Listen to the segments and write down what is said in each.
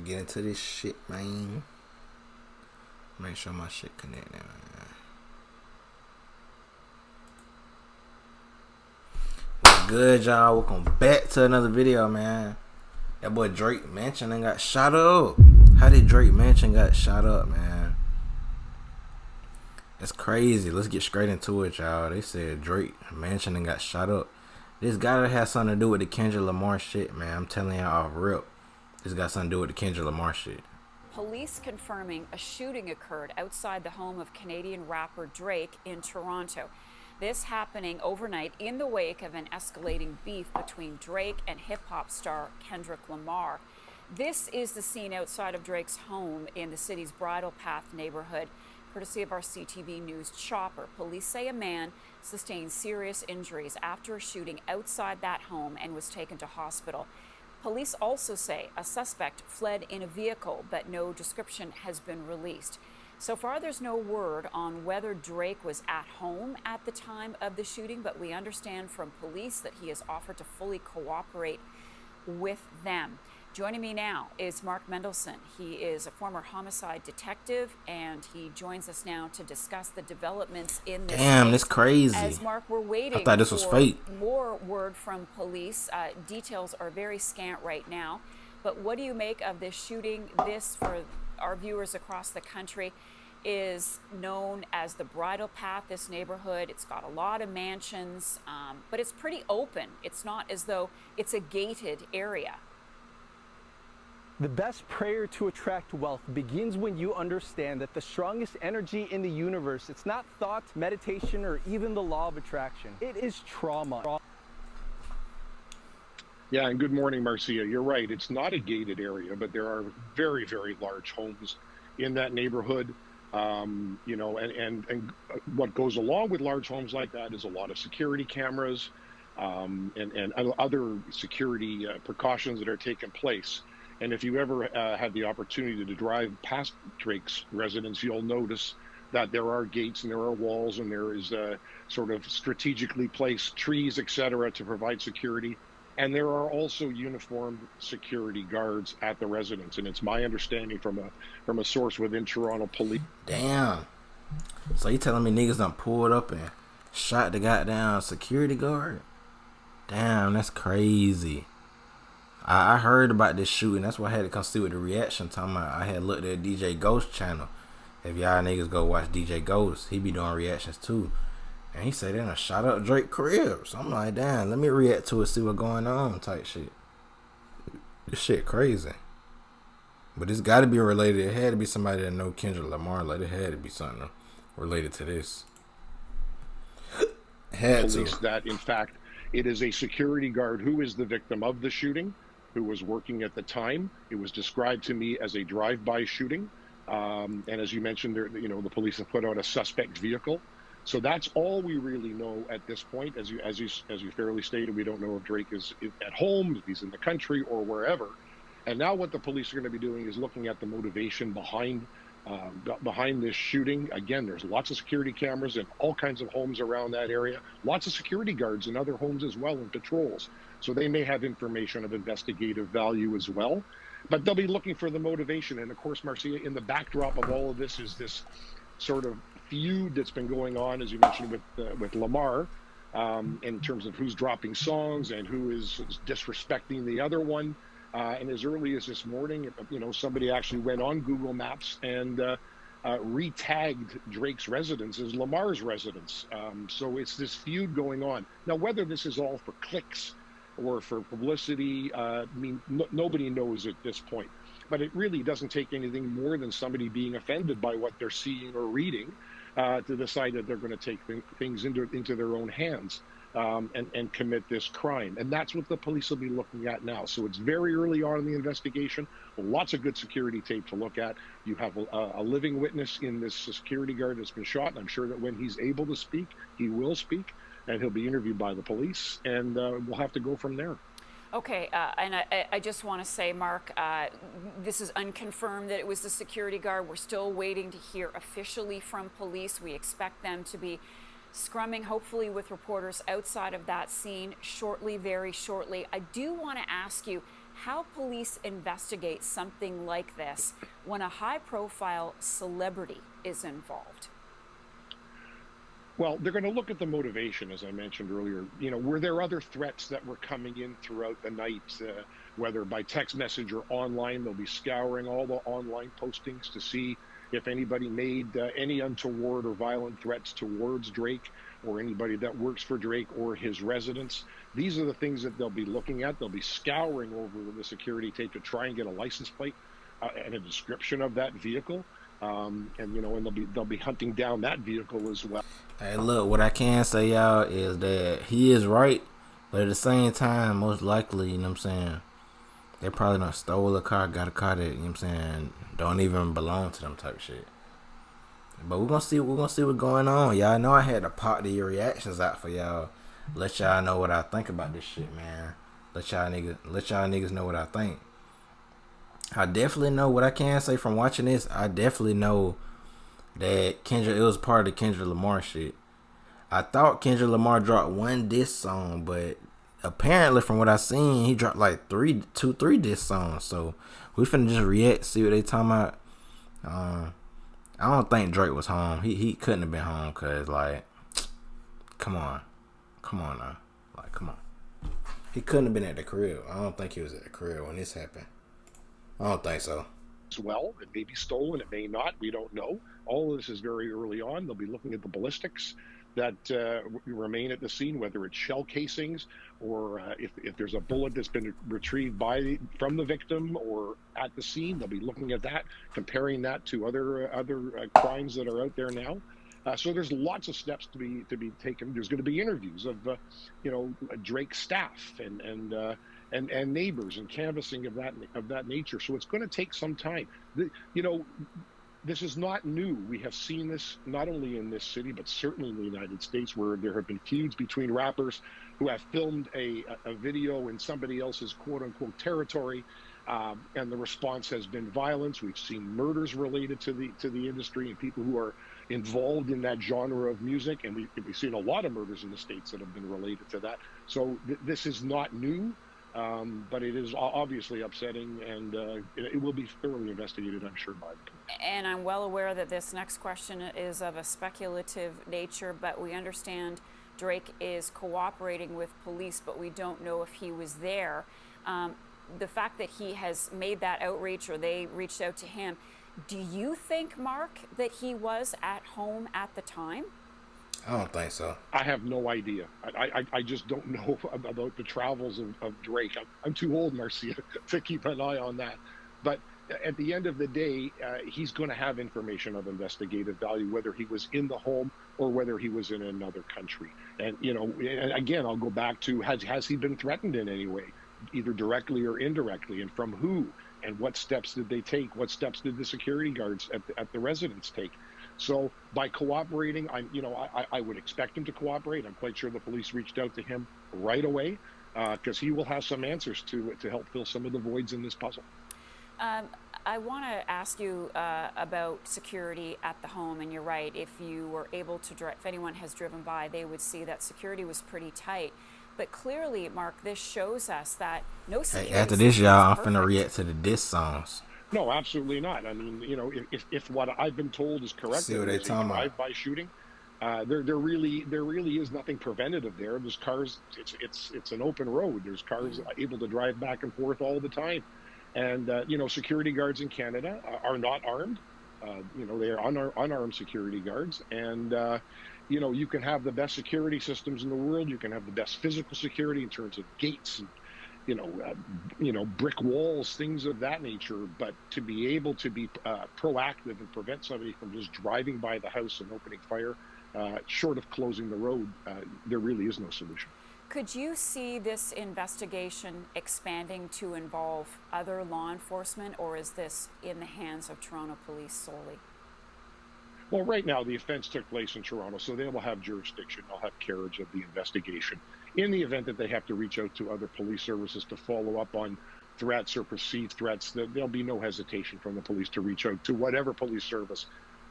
get into this shit, man. Make sure my shit connected, man. What's good, y'all? Welcome back to another video, man. That boy Drake Mansion done got shot up. How did Drake Mansion got shot up, man? That's crazy. Let's get straight into it, y'all. They said Drake Mansion done got shot up. This gotta have something to do with the Kendrick Lamar shit, man. I'm telling y'all off rip. This got something to do with the Kendrick Lamar shit. Police confirming a shooting occurred outside the home of Canadian rapper Drake in Toronto. This happening overnight in the wake of an escalating beef between Drake and hip-hop star Kendrick Lamar. This is the scene outside of Drake's home in the city's Bridle Path neighborhood, courtesy of our CTV News chopper. Police say a man sustained serious injuries after a shooting outside that home and was taken to hospital. Police also say a suspect fled in a vehicle, but no description has been released. So far, there's no word on whether Drake was at home at the time of the shooting, but we understand from police that he has offered to fully cooperate with them. Joining me now is Mark Mendelson. He is a former homicide detective, and he joins us now to discuss the developments in this Damn, case. that's crazy. As Mark, we're waiting I thought this was for fake. more word from police. Details are very scant right now. But what do you make of this shooting? This, for our viewers across the country, is known as the Bridle Path, this neighborhood. It's got a lot of mansions, but it's pretty open. It's not as though it's a gated area. The best prayer to attract wealth begins when you understand that the strongest energy in the universe, it's not thought, meditation, or even the law of attraction. It is trauma. Yeah, and good morning, Marcia. You're right. It's not a gated area, but there are very, very large homes in that neighborhood. You know, and what goes along with large homes like that is a lot of security cameras and other security precautions that are taking place. And if you ever had the opportunity to drive past Drake's residence, you'll notice that there are gates and there are walls and there is sort of strategically placed trees, etc., to provide security. And there are also uniformed security guards at the residence. And it's my understanding from a source within Toronto Police. Damn. So you telling me niggas done pulled up and shot the goddamn security guard? Damn, that's crazy. I heard about this shooting. That's why I had to come see with the reaction time. I had looked at DJ Ghost channel. If y'all niggas go watch DJ Ghost, he be doing reactions too. And he said they done shot up Drake crib. So I'm like, damn, let me react to it, see what's going on type shit. This shit crazy. But it's got to be related. It had to be somebody that know Kendrick Lamar. Like, it had to be something related to this. Had Police to. that, in fact, it is a security guard who is the victim of the shooting, who was working at the time. It was described to me as a drive-by shooting. And as you mentioned, you know, the police have put out a suspect vehicle. So that's all we really know at this point. As you fairly stated, we don't know if Drake is at home, if he's in the country, or wherever. And now what the police are going to be doing is looking at the motivation behind this shooting. Again, there's lots of security cameras in all kinds of homes around that area, lots of security guards in other homes as well, and patrols. So they may have information of investigative value as well, but they'll be looking for the motivation. And of course, Marcia, in the backdrop of all of this is this sort of feud that's been going on, as you mentioned, with Lamar, in terms of who's dropping songs and who is disrespecting the other one. And as early as this morning, you know, somebody actually went on Google Maps and re-tagged Drake's residence as Lamar's residence. So it's this feud going on. Now, whether this is all for clicks or for publicity, I mean, nobody knows at this point. But it really doesn't take anything more than somebody being offended by what they're seeing or reading to decide that they're going to take things into their own hands. And commit this crime. And that's what the police will be looking at now. So it's very early on in the investigation. Lots of good security tape to look at. You have a living witness in this security guard that's been shot. And I'm sure that when he's able to speak, he will speak. And he'll be interviewed by the police. And we'll have to go from there. Okay, and I just want to say, Mark, this is unconfirmed that it was the security guard. We're still waiting to hear officially from police. We expect them to be scrumming, hopefully with reporters outside of that scene shortly, very shortly. I do want to ask you, how police investigate something like this when a high-profile celebrity is involved. Well, they're going to look at the motivation, as I mentioned earlier. You know, were there other threats that were coming in throughout the night, whether by text message or online? They'll be scouring all the online postings to see if anybody made any untoward or violent threats towards Drake or anybody that works for Drake or his residents. These are the things that they'll be looking at. They'll be scouring over the security tape to try and get a license plate and a description of that vehicle. And they'll be hunting down that vehicle as well. Hey, look, what I can say, y'all, is that he is right, but at the same time, most likely, you know what I'm saying, they probably done stole a car, got a car that, you know what I'm saying, don't even belong to them type shit. But we're gonna see what's going on. Y'all know I had to pop the reactions out for y'all. Let y'all know what I think about this shit, man. Let y'all niggas know what I think. I definitely know what I can say from watching this. I definitely know that it was part of the Kendrick Lamar shit. I thought Kendrick Lamar dropped one diss song, but apparently from what I seen, he dropped like three diss songs. So we finna just react, see what they talking about. I don't think Drake was home. He couldn't have been home, cause like, come on now, like come on. He couldn't have been at the crib. I don't think he was at the crib when this happened. I don't think so. As well, it may be stolen, it may not. We don't know. All of this is very early on. They'll be looking at the ballistics that remain at the scene, whether it's shell casings or if there's a bullet that's been retrieved from the victim or at the scene. They'll be looking at that, comparing that to other crimes that are out there now. So there's lots of steps to be taken. There's going to be interviews of Drake's staff and neighbors and canvassing of that nature. So it's going to take some time. This is not new. We have seen this not only in this city, but certainly in the United States, where there have been feuds between rappers who have filmed a video in somebody else's quote unquote territory. And the response has been violence. We've seen murders related to the industry and people who are involved in that genre of music. And we've seen a lot of murders in the States that have been related to that. So this is not new. But it is obviously upsetting, and it will be thoroughly investigated, I'm sure, by the police. And I'm well aware that this next question is of a speculative nature, but we understand Drake is cooperating with police, but we don't know if he was there. The fact that he has made that outreach, or they reached out to him, do you think, Mark, that he was at home at the time? I don't think so. I have no idea. I just don't know about the travels of Drake. I'm too old, Marcia, to keep an eye on that. But at the end of the day, he's going to have information of investigative value, whether he was in the home or whether he was in another country. And, and again, I'll go back to, has he been threatened in any way, either directly or indirectly, and from who? And what steps did they take? What steps did the security guards at the residence take? So by cooperating, I would expect him to cooperate. I'm quite sure the police reached out to him right away because he will have some answers to help fill some of the voids in this puzzle. I want to ask you about security at the home, and you're right. If you were able to drive, if anyone has driven by, they would see that security was pretty tight. But clearly, Mark, this shows us that no security. Hey, after this, y'all, I'm finna react to the diss songs. No, absolutely not. I mean, if what I've been told is correct, see what they talking about. Drive-by shooting, there really is nothing preventative there. There's cars. It's an open road. There's cars able to drive back and forth all the time, and security guards in Canada are not armed. They are unarmed security guards, and you can have the best security systems in the world. You can have the best physical security in terms of gates and brick walls, things of that nature. But to be able to be proactive and prevent somebody from just driving by the house and opening fire, short of closing the road, there really is no solution. Could you see this investigation expanding to involve other law enforcement, or is this in the hands of Toronto Police solely? Well, right now, the offense took place in Toronto, so they will have jurisdiction. They'll have carriage of the investigation. In the event that they have to reach out to other police services to follow up on threats or perceived threats, there'll be no hesitation from the police to reach out to whatever police service,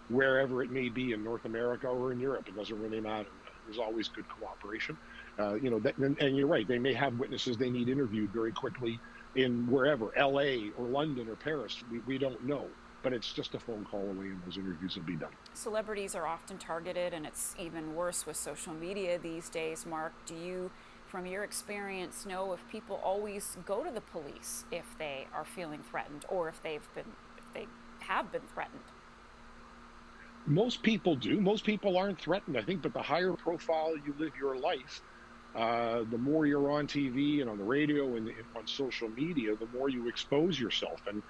wherever it may be in North America or in Europe. It doesn't really matter. There's always good cooperation. And you're right, they may have witnesses they need interviewed very quickly in wherever, LA or London or Paris. We don't know, but it's just a phone call away and those interviews will be done. Celebrities are often targeted, and it's even worse with social media these days. Mark, do you, from your experience, know if people always go to the police if they are feeling threatened, or if they have been threatened? Most people do. Most people aren't threatened, I think, but the higher profile you live your life, the more you're on TV and on the radio and on social media, the more you expose yourself. And,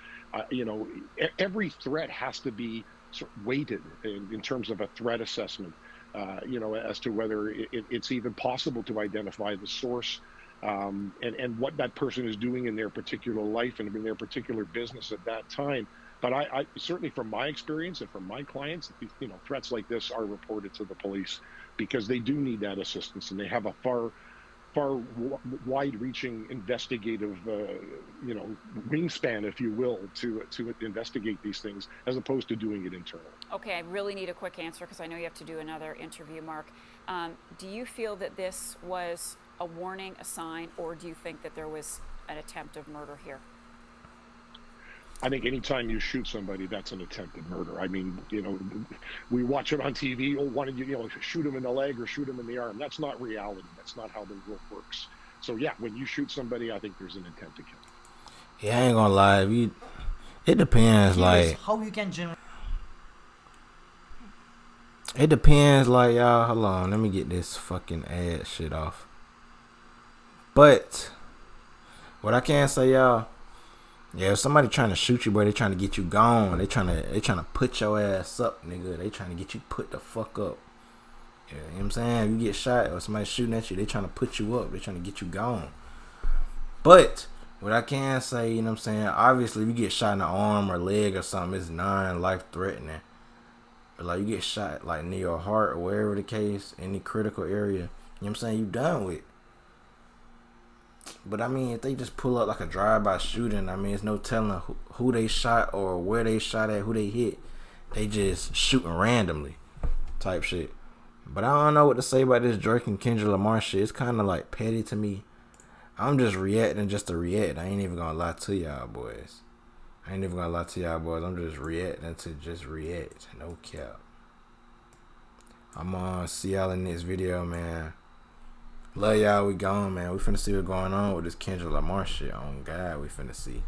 every threat has to be sort of weighted in terms of a threat assessment, as to whether it's even possible to identify the source, and what that person is doing in their particular life and in their particular business at that time. But I certainly, from my experience and from my clients, threats like this are reported to the police because they do need that assistance, and they have a far wide-reaching investigative, wingspan, if you will, to investigate these things, as opposed to doing it internally. Okay, I really need a quick answer because I know you have to do another interview, Mark. Do you feel that this was a warning, a sign, or do you think that there was an attempt of murder here? I think anytime you shoot somebody, that's an attempted murder. I mean, we watch it on TV. Oh, why did you shoot him in the leg or shoot him in the arm? That's not reality. That's not how the world works. So yeah, when you shoot somebody, I think there's an intent to kill. Yeah, I ain't gonna lie. It depends. Like how you can generate. It depends. Like, y'all, hold on. Let me get this fucking ad shit off. But what I can say, y'all. Yeah, if somebody trying to shoot you, bro, they trying to get you gone. They trying to put your ass up, nigga. They trying to get you put the fuck up. Yeah, you know what I'm saying? If you get shot or somebody shooting at you, they trying to put you up. They trying to get you gone. But what I can say, you know what I'm saying? Obviously, if you get shot in the arm or leg or something, it's non-life threatening. But like, you get shot like near your heart or wherever the case, any critical area, you know what I'm saying? You done with. But I mean, if they just pull up like a drive-by shooting, I mean, it's no telling who they shot or where they shot at, who they hit. They just shooting randomly, type shit. But I don't know what to say about this Drake and Kendrick Lamar shit. It's kind of like petty to me. I'm just reacting just to react. I ain't even gonna lie to y'all boys. I'm just reacting to just react. No cap. I'm gonna see y'all in this video, man. Love y'all, we gone, man. We finna see what's going on with this Kendrick Lamar shit. Oh God, we finna see.